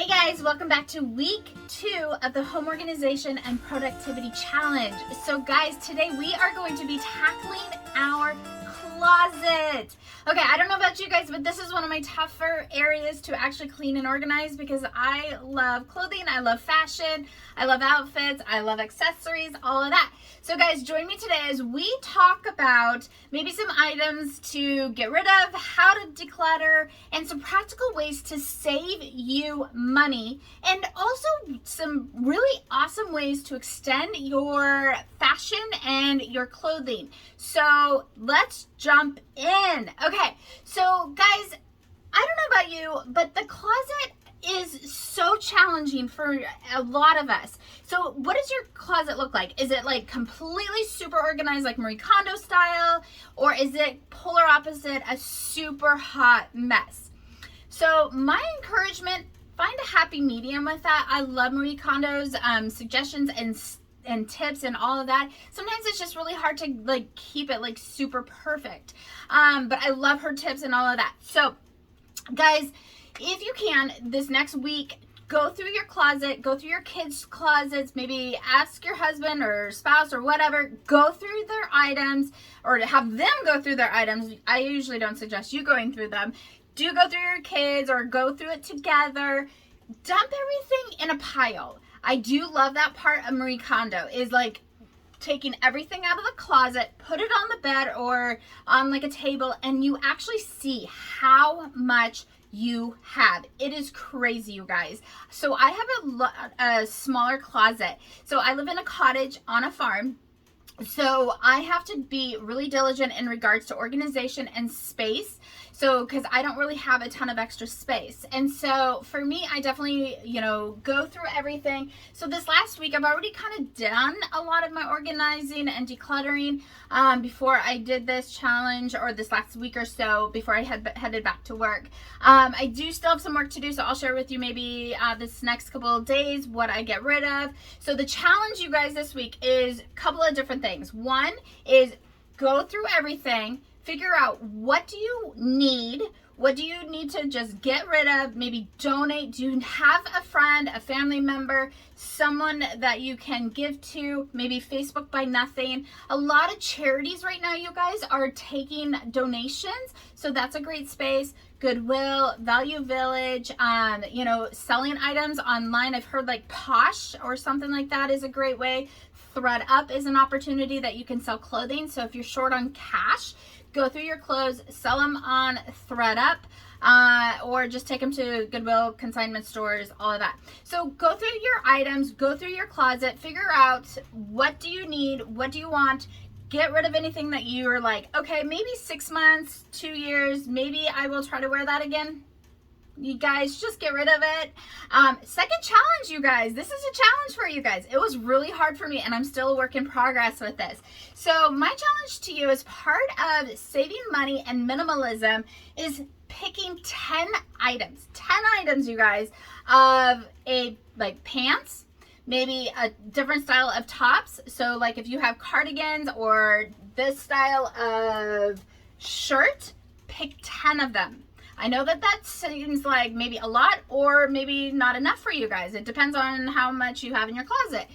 Hey guys, welcome back to week 2 of the Home Organization and Productivity Challenge. So guys, today we are going to be tackling our closet. Okay, I don't know about you guys, but this is one of my tougher areas to actually clean and organize because I love clothing, I love fashion, I love outfits, I love accessories, all of that. So guys, join me today as we talk about maybe some items to get rid of, how to declutter, and some practical ways to save you money, and also some really awesome ways to extend your fashion and your clothing. So let's jump in. Okay, so guys, I don't know about you, but the closet is so challenging for a lot of us. So what does your closet look like? Is it like completely super organized like Marie Kondo style, or is it polar opposite, a super hot mess? So my encouragement, find a happy medium with that. I love Marie Kondo's suggestions and tips and all of that. Sometimes it's just really hard to like keep it like super perfect. But I love her tips and all of that. So guys, if you can, this next week, go through your closet, go through your kids' closets, maybe ask your husband or spouse or whatever, go through their items or have them go through their items. I usually don't suggest you going through them. Do go through your kids or go through it together. Dump everything in a pile. I do love that part of Marie Kondo is like taking everything out of the closet, put it on the bed or on like a table, and you actually see how much you have. It is crazy, you guys. So I have a smaller closet. So I live in a cottage on a farm. So I have to be really diligent in regards to organization and space. So, because I don't really have a ton of extra space. And so for me, I definitely, go through everything. So this last week, I've already kind of done a lot of my organizing and decluttering before I did this challenge, or this last week or so before I headed back to work. I do still have some work to do, so I'll share with you maybe this next couple of days what I get rid of. So the challenge, you guys, this week is a couple of different things. One is go through everything, figure out what do you need, what do you need to just get rid of, maybe donate. Do you have a friend, a family member, someone that you can give to, maybe Facebook Buy Nothing. A lot of charities right now, you guys, are taking donations, so that's a great space. Goodwill, Value Village, selling items online. I've heard like Posh or something like that is a great way. ThredUp is an opportunity that you can sell clothing. So if you're short on cash, go through your clothes, sell them on ThredUp, or just take them to Goodwill, consignment stores, all of that. So go through your items, go through your closet, figure out what do you need, what do you want. Get rid of anything that you're like, okay, maybe 6 months, 2 years, maybe I will try to wear that again. You guys, just get rid of it. Second challenge, you guys. This is a challenge for you guys. It was really hard for me, and I'm still a work in progress with this. So my challenge to you as part of saving money and minimalism is picking 10 items. 10 items, you guys, of pants, maybe a different style of tops. So like if you have cardigans or this style of shirt, pick 10 of them. I know that seems like maybe a lot or maybe not enough for you guys. It depends on how much you have in your closet.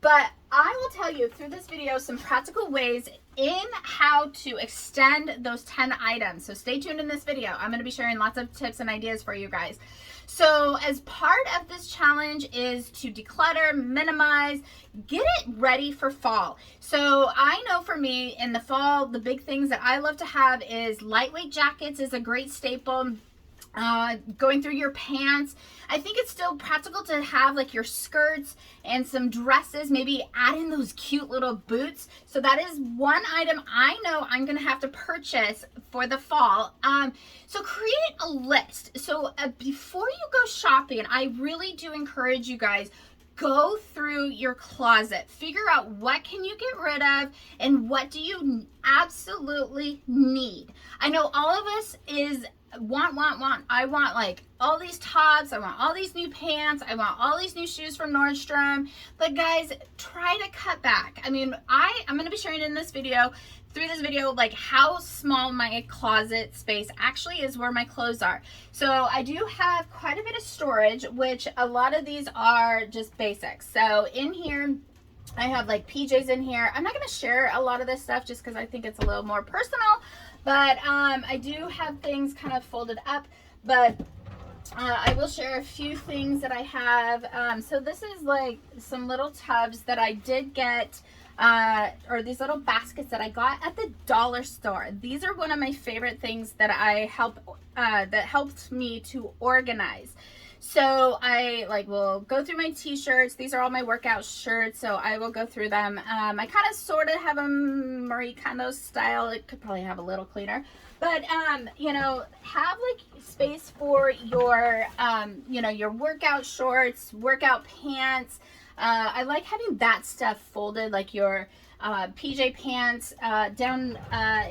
But I will tell you through this video some practical ways in how to extend those 10 items. So stay tuned in this video. I'm going to be sharing lots of tips and ideas for you guys. So as part of this challenge is to declutter, minimize, get it ready for fall. So I know for me in the fall, the big things that I love to have is lightweight jackets is a great staple. Going through your pants. I think it's still practical to have like your skirts and some dresses, maybe add in those cute little boots. So that is one item I know I'm going to have to purchase for the fall. So create a list. So before you go shopping, I really do encourage you guys, go through your closet, figure out what can you get rid of and what do you absolutely need. I know all of us is want. I want like all these tops. I want all these new pants. I want all these new shoes from Nordstrom. But guys, try to cut back. I mean, I'm going to be sharing in this video through this video like how small my closet space actually is where my clothes are. So I do have quite a bit of storage, which a lot of these are just basics. So in here I have like PJs in here. I'm not going to share a lot of this stuff just because I think it's a little more personal, but I do have things kind of folded up, but I will share a few things that I have. So this is like some little tubs that I did get, or these little baskets that I got at the dollar store. These are one of my favorite things that that helped me to organize. So I will go through my t-shirts. These are all my workout shirts, so I will go through them. I kind of sort of have a Marie Kondo style. It could probably have a little cleaner, but you know, have like space for your you know, your workout shorts, workout pants. I like having that stuff folded, like your PJ pants. Down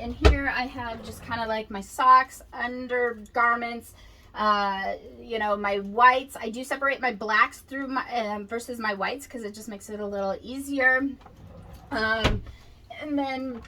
in here I have just kind of like my socks, undergarments, you know, my whites. I do separate my blacks through my versus my whites because it just makes it a little easier. And then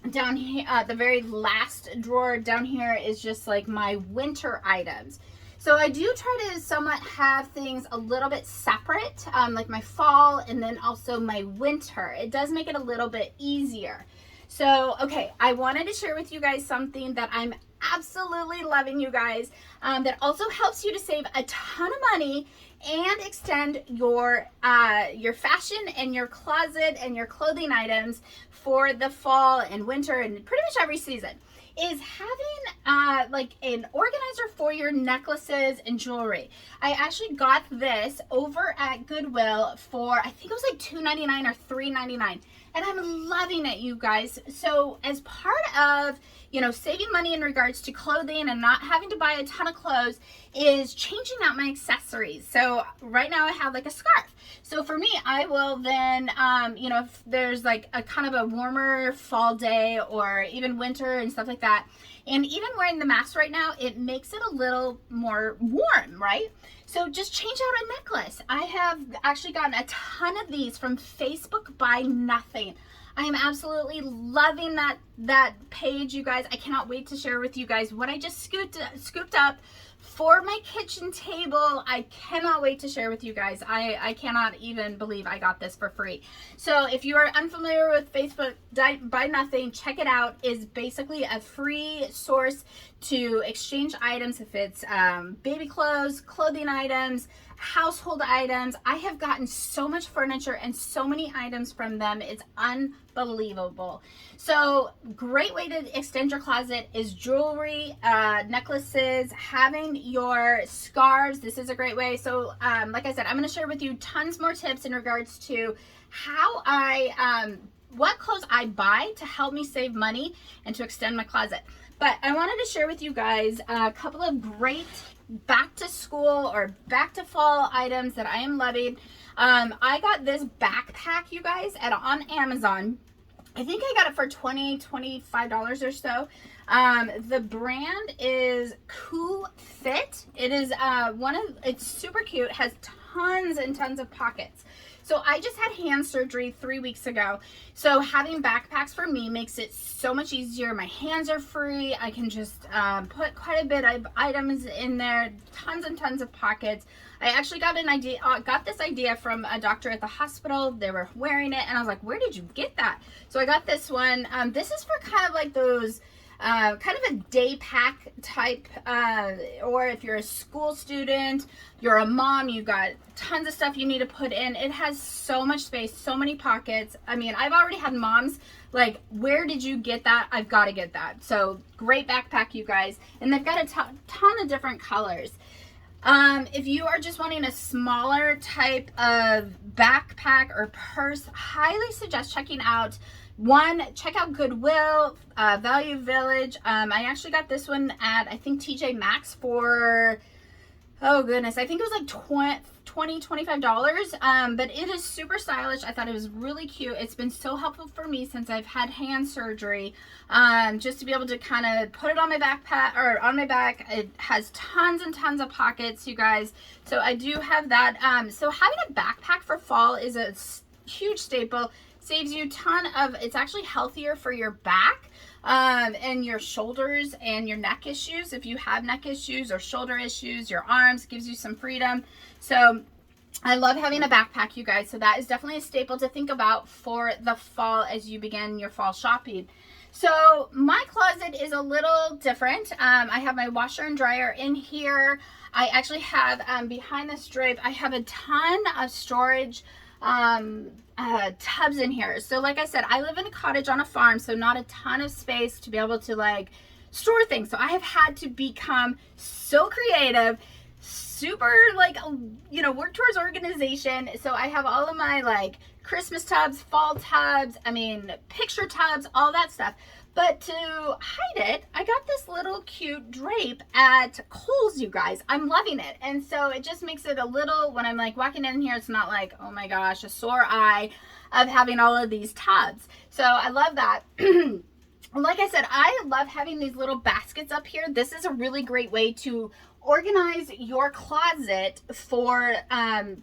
down here, the very last drawer down here is just like my winter items. So I do try to somewhat have things a little bit separate, like my fall and then also my winter. It does make it a little bit easier. So, okay, I wanted to share with you guys something that I'm absolutely loving, you guys, that also helps you to save a ton of money and extend your fashion and your closet and your clothing items for the fall and winter and pretty much every season, is having like an organizer for your necklaces and jewelry. I actually got this over at Goodwill for, I think it was like $2.99 or $3.99. And I'm loving it, you guys. So as part of, you know, saving money in regards to clothing and not having to buy a ton of clothes is changing out my accessories. So right now I have like a scarf. So for me, I will then, you know, if there's like a kind of a warmer fall day or even winter and stuff like that, and even wearing the mask right now, it makes it a little more warm, right? So just change out a necklace. I have actually gotten a ton of these from Facebook Buy Nothing. I am absolutely loving that page, you guys. I cannot wait to share with you guys what I just scooped up for my kitchen table. I cannot wait to share with you guys. I cannot even believe I got this for free. So if you are unfamiliar with Facebook Buy Nothing, check it out. It's basically a free source to exchange items. If it's baby clothes, clothing items, household items. I have gotten so much furniture and so many items from them. It's unbelievable. So great way to extend your closet is jewelry, necklaces, having your scarves. This is a great way. So like I said, I'm going to share with you tons more tips in regards to how what clothes I buy to help me save money and to extend my closet. But I wanted to share with you guys a couple of great back to school or back to fall items that I am loving. I got this backpack, you guys, on Amazon. I think I got it for $25 or so. The brand is Cool Fit. It is it's super cute, has tons and tons of pockets. So I just had hand surgery 3 weeks ago. So having backpacks for me makes it so much easier. My hands are free. I can just put quite a bit of items in there, tons and tons of pockets. I actually got this idea from a doctor at the hospital. They were wearing it and I was like, where did you get that? So I got this one. This is for kind of like those kind of a day pack type, or if you're a school student, you're a mom, you got tons of stuff you need to put in. It has so much space, so many pockets. I mean, I've already had moms like, where did you get that? I've got to get that. So great backpack, you guys. And they've got a ton of different colors. If you are just wanting a smaller type of backpack or purse, highly suggest checking out check out Goodwill, Value Village. I actually got this one at, I think, TJ Maxx for, oh goodness, I think it was like $25. But it is super stylish. I thought it was really cute. It's been so helpful for me since I've had hand surgery, just to be able to kind of put it on my backpack or on my back. It has tons and tons of pockets, you guys. So I do have that. So having a backpack for fall is a huge staple. saves you a ton of, it's actually healthier for your back and your shoulders and your neck issues. If you have neck issues or shoulder issues, your arms, gives you some freedom. So I love having a backpack, you guys. So that is definitely a staple to think about for the fall as you begin your fall shopping. So my closet is a little different. I have my washer and dryer in here. I actually have behind this drape, I have a ton of storage tubs in here. So like I said, I live in a cottage on a farm, so not a ton of space to be able to like store things. So I have had to become so creative, super like, you know, work towards organization. So I have all of my like Christmas tubs, fall tubs, I mean, picture tubs, all that stuff. But to hide it, I got this little cute drape at Kohl's, you guys. I'm loving it. And so it just makes it a little, when I'm like walking in here, it's not like, oh my gosh, a sore eye of having all of these tubs. So I love that. Like I said, I love having these little baskets up here. This is a really great way to organize your closet for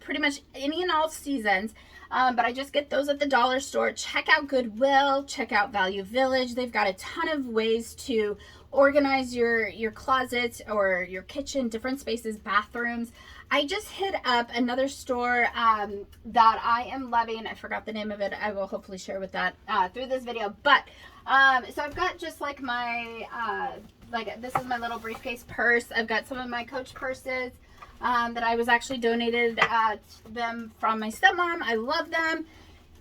pretty much any and all seasons. But I just get those at the dollar store. Check out Goodwill, check out Value Village. They've got a ton of ways to organize your closets or your kitchen, different spaces, bathrooms. I just hit up another store that I am loving. I forgot the name of it. I will hopefully share with that through this video. But so I've got just like my like this is my little briefcase purse. I've got some of my Coach purses that I was actually donated them from my stepmom. I love them.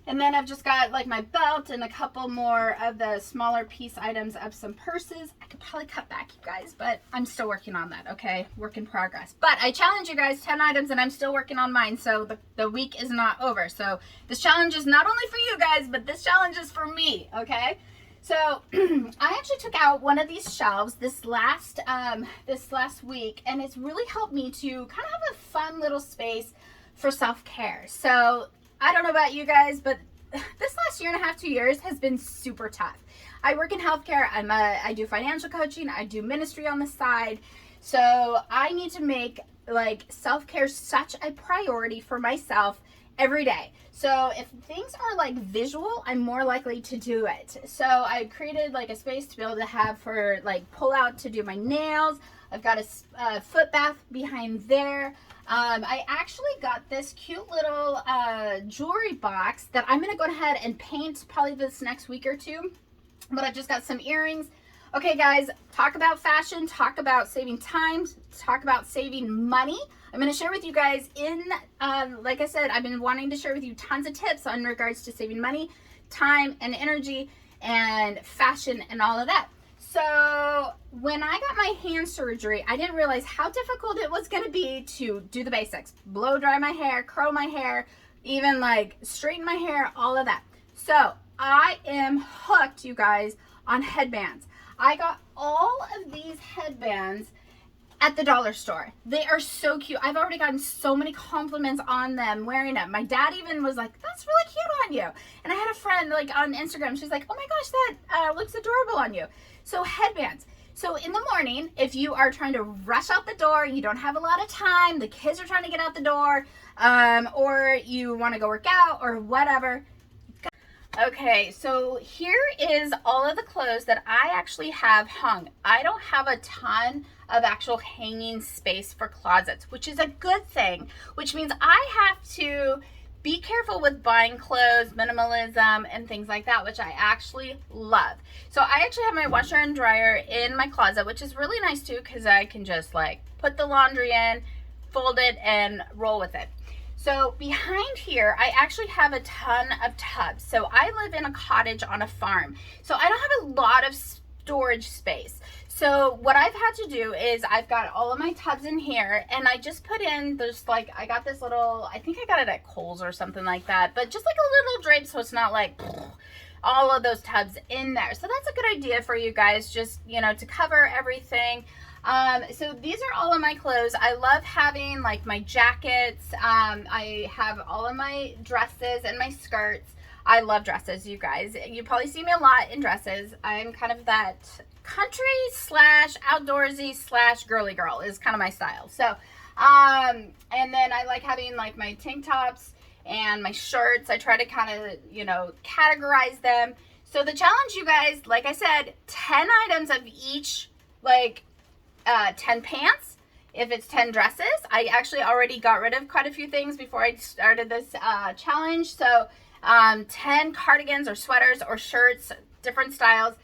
And then I've just got like my belt and a couple more of the smaller piece items of some purses. I could probably cut back, you guys, but I'm still working on that, okay? Work in progress. But I challenge you guys, 10 items, and I'm still working on mine, so the week is not over. So this challenge is not only for you guys, but this challenge is for me, okay? So I actually took out one of these shelves this last week, and it's really helped me to kind of have a fun little space for self-care. So I don't know about you guys, but this last year and a half, 2 years has been super tough. I work in healthcare. I do financial coaching. I do ministry on the side. So I need to make like self-care such a priority for myself every day. So if things are like visual, I'm more likely to do it. So I created like a space to be able to have for like pull out to do my nails. I've got a foot bath behind there. I actually got this cute little jewelry box that I'm going to go ahead and paint probably this next week or two. But I've just got some earrings. Okay, guys, talk about fashion, talk about saving time, talk about saving money. I'm going to share with you guys like I said, I've been wanting to share with you tons of tips on regards to saving money, time, and energy, and fashion, and all of that. So when I got my hand surgery, I didn't realize how difficult it was going to be to do the basics. Blow dry my hair, curl my hair, even like straighten my hair, all of that. So I am hooked, you guys, on headbands. I got all of these headbands at the dollar store. They are so cute. I've already gotten so many compliments on them wearing them. My dad even was like, that's really cute on you. And I had a friend like on Instagram, she's like, oh my gosh, that looks adorable on you. So headbands. So in the morning, if you are trying to rush out the door, you don't have a lot of time, the kids are trying to get out the door, or you want to go work out or whatever. Okay, so here is all of the clothes that I actually have hung. I don't have a ton of actual hanging space for closets, which is a good thing, which means I have to be careful with buying clothes, minimalism, and things like that, which I actually love. So I actually have my washer and dryer in my closet, which is really nice too, because I can just like put the laundry in, fold it, and roll with it. So behind here, I actually have a ton of tubs. So I live in a cottage on a farm. So I don't have a lot of storage space. So what I've had to do is I've got all of my tubs in here, and I just put in, there's like, I got this little, I think I got it at Kohl's or something like that, but just like a little drape so it's not like all of those tubs in there. So that's a good idea for you guys, just, you know, to cover everything. So these are all of my clothes. I love having like my jackets. I have all of my dresses and my skirts. I love dresses, you guys. You probably see me a lot in dresses. I'm kind of that country slash outdoorsy slash girly girl is kind of my style. So, and then I like having like my tank tops and my shirts. I try to kind of, categorize them. So the challenge, you guys, like I said, 10 items of each, 10 pants. If it's 10 dresses, I actually already got rid of quite a few things before I started this challenge. So 10 cardigans or sweaters or shirts, different styles,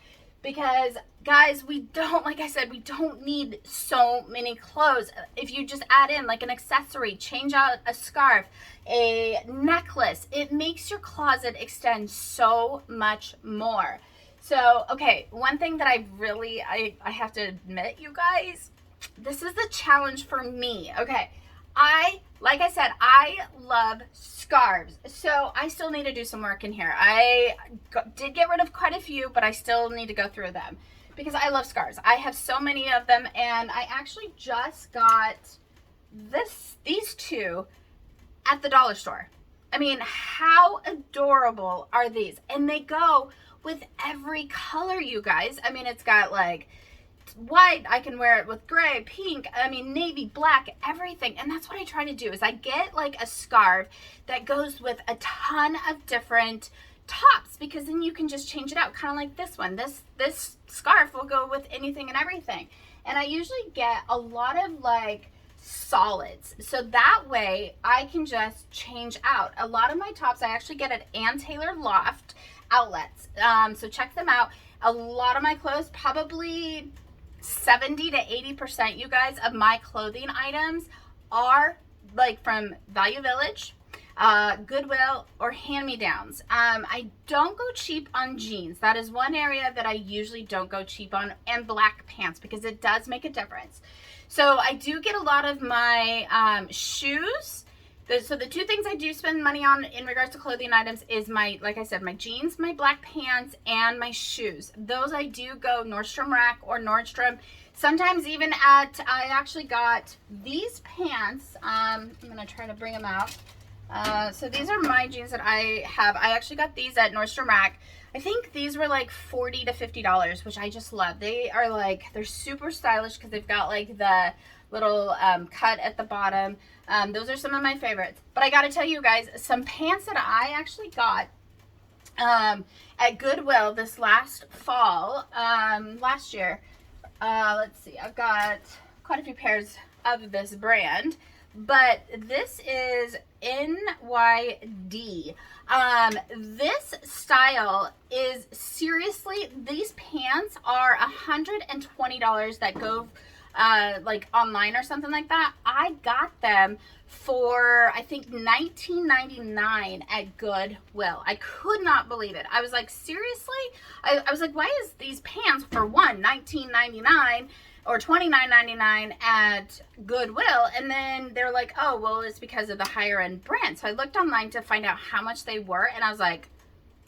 because guys, we don't need so many clothes. If you just add in like an accessory, change out a scarf, a necklace, it makes your closet extend so much more. So, okay, one thing that I have to admit, you guys, this is the challenge for me. Okay, like I said, I love scarves. So I still need to do some work in here. I did get rid of quite a few, but I still need to go through them because I love scarves. I have so many of them, and I actually just got these two at the dollar store. I mean, how adorable are these? And they go with every color, you guys. I mean, it's got like white, I can wear it with gray, pink, navy, black, everything. And that's what I try to do, is I get like a scarf that goes with a ton of different tops, because then you can just change it out, kind of like this one. This scarf will go with anything and everything. And I usually get a lot of like solids, so that way I can just change out. A lot of my tops I actually get at Ann Taylor Loft outlets, so check them out. A lot of my clothes, probably 70 to 80%, you guys, of my clothing items are like from Value Village, Goodwill, or hand-me-downs. I don't go cheap on jeans. That is one area that I usually don't go cheap on, and black pants, because it does make a difference. So I do get a lot of my shoes. So the two things I do spend money on in regards to clothing items is like I said, my jeans, my black pants, and my shoes. Those I do go Nordstrom Rack or Nordstrom. Sometimes even I actually got these pants. I'm going to try to bring them out. So these are my jeans that I have. I actually got these at Nordstrom Rack. I think these were like $40 to $50, which I just love. They're super stylish because they've got like the little cut at the bottom. Those are some of my favorites. But I gotta tell you guys, some pants that I actually got at Goodwill this last fall, last year. Let's see, I've got quite a few pairs of this brand, but this is NYD. This style is seriously, these pants are $120 that go like online or something like that. I got them for I think $19.99 at Goodwill. I could not believe it. I was like, seriously? I was like, why is these pants for $19.99 or $29.99 at Goodwill? And then they're like, oh, well, it's because of the higher end brand. So I looked online to find out how much they were, and I was like,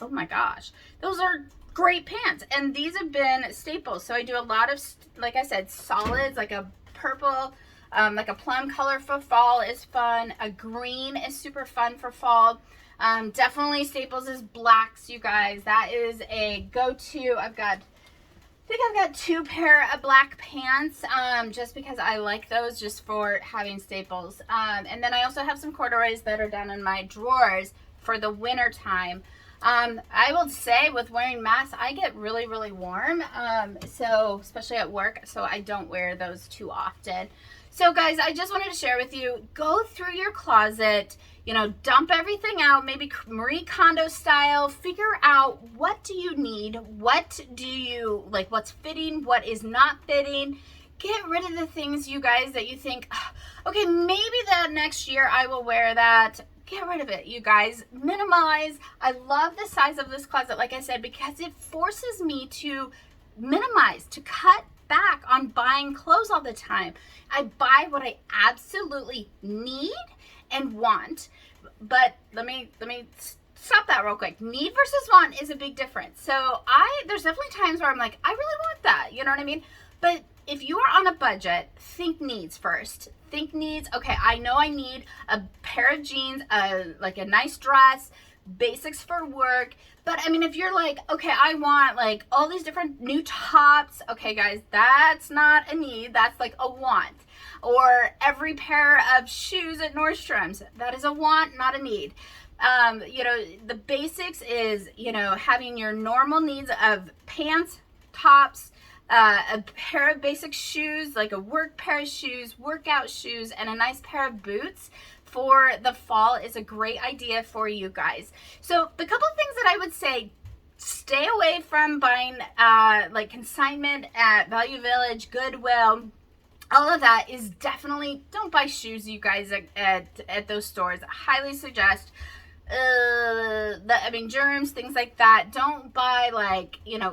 oh my gosh, those are great pants. And these have been staples. So I do a lot of, like I said, solids, like a purple, like a plum color for fall is fun. A green is super fun for fall. Definitely staples is blacks, you guys. That is a go-to. I think I've got 2 pair of black pants, just because I like those just for having staples. And then I also have some corduroys that are down in my drawers for the winter time. I will say, with wearing masks, I get really, really warm, so especially at work, so I don't wear those too often. So guys, I just wanted to share with you, go through your closet, dump everything out, maybe Marie Kondo style, figure out what do you need, what do you like, what's fitting, what is not fitting. Get rid of the things, you guys, that you think, okay, maybe that next year I will wear that. Get rid of it, you guys. Minimize. I love the size of this closet, like I said, because it forces me to minimize, to cut back on buying clothes all the time. I buy what I absolutely need and want. But let me stop that real quick. Need versus want is a big difference. So there's definitely times where I'm like, I really want that. You know what I mean? But if you are on a budget, think needs first. Think needs. Okay, I know I need a pair of jeans, like a nice dress, basics for work. But I mean, if you're like, okay, I want like all these different new tops. Okay, guys, that's not a need. That's like a want. Or every pair of shoes at Nordstrom's. That is a want, not a need. The basics is, having your normal needs of pants, tops, a pair of basic shoes, like a work pair of shoes, workout shoes, and a nice pair of boots for the fall is a great idea for you guys. So the couple of things that I would say: stay away from buying like consignment at Value Village, Goodwill. All of that is definitely, don't buy shoes, you guys, at those stores. I highly suggest germs, things like that. Don't buy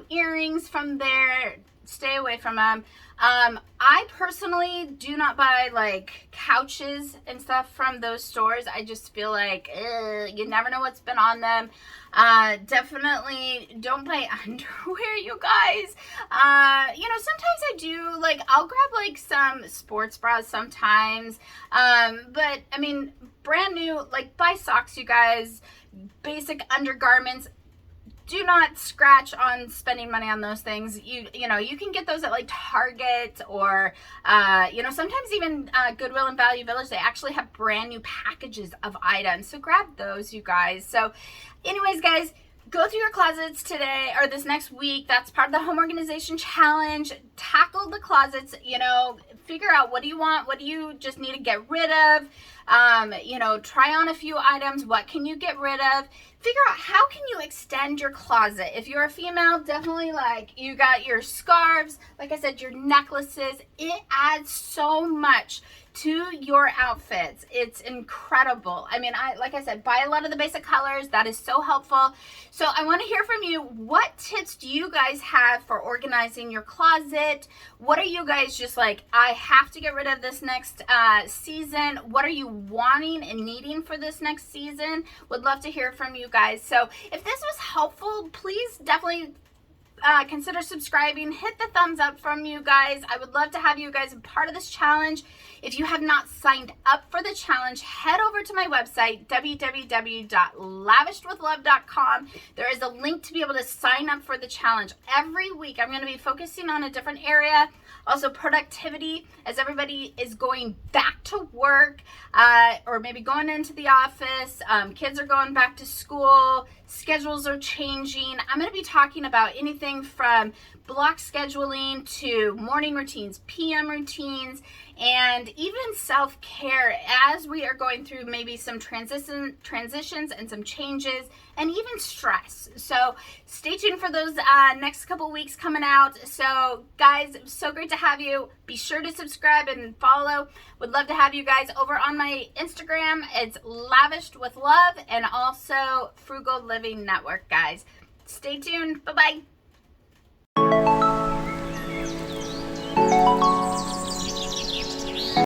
earrings from there. Stay away from them. I personally do not buy couches and stuff from those stores. I just feel like you never know what's been on them. Definitely don't buy underwear, you guys. Sometimes I do, I'll grab some sports bras sometimes. But brand new, buy socks, you guys. Basic undergarments. Do not scratch on spending money on those things. You can get those at Target or sometimes even Goodwill and Value Village. They actually have brand new packages of items, so grab those, you guys. So anyways, guys, go through your closets today or this next week. That's part of the home organization challenge. Tackle the closets. Figure out, what do you want, what do you just need to get rid of. Try on a few items. What can you get rid of? Figure out, how can you extend your closet? If you're a female, definitely you got your scarves, like I said, your necklaces. It adds so much to your outfits. It's incredible. Like I said, buy a lot of the basic colors. That is so helpful. So I want to hear from you. What tips do you guys have for organizing your closet? What are you guys just I have to get rid of this next season? What are you wanting and needing for this next season? Would love to hear from you guys. So if this was helpful, please definitely consider subscribing. Hit the thumbs up from you guys. I would love to have you guys a part of this challenge. If you have not signed up for the challenge, head over to my website, www.lavishedwithlove.com. There is a link to be able to sign up for the challenge. Every week I'm going to be focusing on a different area. Also productivity, as everybody is going back to work or maybe going into the office. Kids are going back to school. Schedules are changing. I'm going to be talking about anything from block scheduling to morning routines, PM routines, and even self-care as we are going through maybe some transitions and some changes, and even stress. So stay tuned for those next couple weeks coming out. So guys, so great to have you. Be sure to subscribe and follow. Would love to have you guys over on my Instagram. It's Lavished with Love, and also Frugal Living Network, guys. Stay tuned. Bye-bye.